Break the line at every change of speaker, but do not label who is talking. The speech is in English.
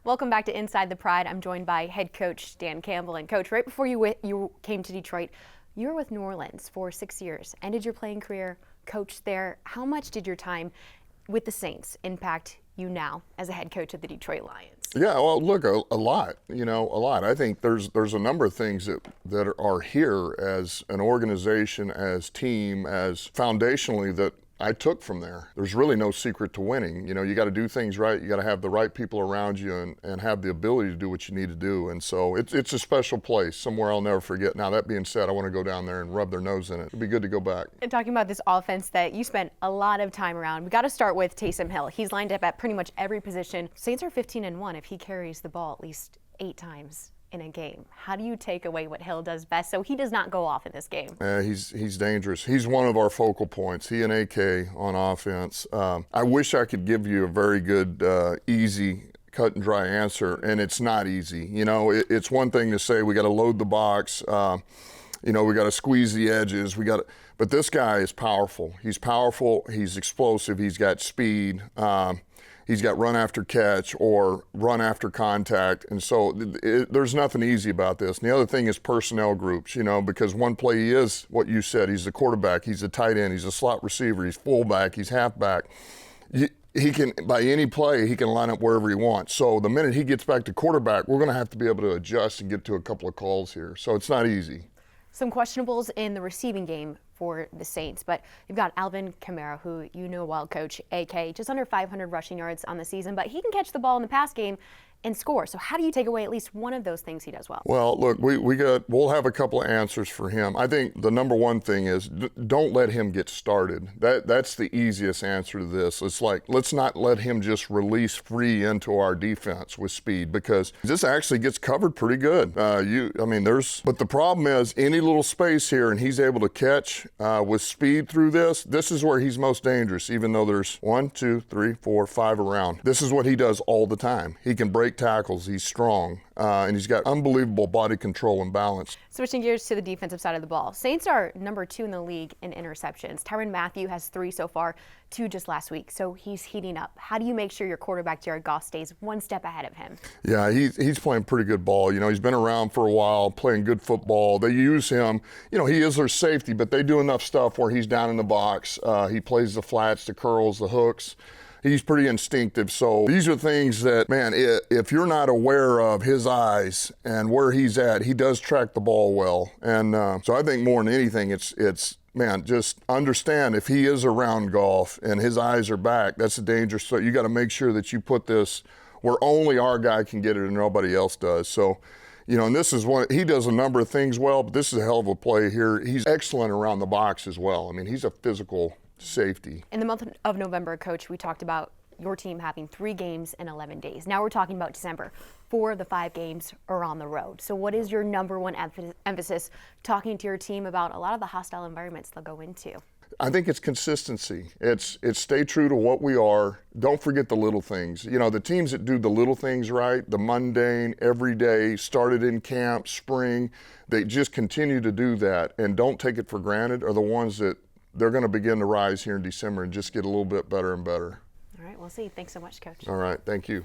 Welcome back to Inside the Pride. I'm joined by head coach Dan Campbell. And coach, right before you came to Detroit, you were with New Orleans for 6 years, ended your playing career, coached there. How much did your time with the Saints impact you now as a head coach of the Detroit Lions?
Yeah, well, look, a lot, a lot. I think there's a number of things that are here as an organization, as team, as foundationally that I took from there. There's really no secret to winning. You got to do things right. You got to have the right people around you and have the ability to do what you need to do. And so it's a special place, somewhere I'll never forget. Now, that being said, I want to go down there and rub their nose in it. It'd be good to go back.
And talking about this offense that you spent a lot of time around, we got to start with Taysom Hill. He's lined up at pretty much every position. Saints are 15-1 if he carries the ball at least 8 times in a game. How do you take away what Hill does best so he does not go off in this game?
He's dangerous. He's one of our focal points. He and AK on offense. I wish I could give you a very good, easy, cut and dry answer, and it's not easy. It's one thing to say we got to load the box. We got to squeeze the edges. But this guy is powerful. He's powerful. He's explosive. He's got speed. He's got run after catch or run after contact. And so there's nothing easy about this. And the other thing is personnel groups, because one play he is what you said. He's a quarterback, he's a tight end, he's a slot receiver, he's fullback, he's halfback. He can, by any play, he can line up wherever he wants. So the minute he gets back to quarterback, we're going to have to be able to adjust and get to a couple of calls here. So it's not easy.
Some questionables in the receiving game for the Saints, but you've got Alvin Kamara, who well, coach, AK, just under 500 rushing yards on the season, but he can catch the ball in the pass game and score. So how do you take away at least one of those things he does well?
Well, look, we'll have a couple of answers for him. I think the number one thing is don't let him get started. That's the easiest answer to this. It's like, let's not let him just release free into our defense with speed, because this actually gets covered pretty good. But the problem is any little space here and he's able to catch with speed through this is where he's most dangerous, even though there's 1, 2, 3, 4, 5 around. This is what he does all the time. He can break tackles, he's strong, and he's got unbelievable body control and balance.
Switching gears to the defensive side of the ball, Saints are number 2 in the league in interceptions. Tyrann Mathieu has 3 so far, 2 just last week, so he's heating up. How do you make sure your quarterback Jared Goff stays one step ahead of him? Yeah,
he's playing pretty good ball. He's been around for a while, playing good football. They use him. He is their safety, but they do enough stuff where he's down in the box. He plays the flats, the curls, the hooks. He's pretty instinctive. So these are things that, man, if you're not aware of his eyes and where he's at, he does track the ball well. And so I think more than anything, it's man, just understand if he is around Goff and his eyes are back, that's a danger. So you got to make sure that you put this where only our guy can get it and nobody else does. So, and this is he does a number of things well, but this is a hell of a play here. He's excellent around the box as well. He's a physical safety.
In the month of November, Coach, we talked about your team having 3 games in 11 days. Now we're talking about December. 4 of the 5 games are on the road. So what is your number one emphasis talking to your team about a lot of the hostile environments they'll go into?
I think it's consistency. It's stay true to what we are. Don't forget the little things. The teams that do the little things right, the mundane, everyday, started in camp, spring, they just continue to do that and don't take it for granted are the ones that they're going to begin to rise here in December and just get a little bit better and better.
All right, we'll see. Thanks so much, Coach.
All right, thank you.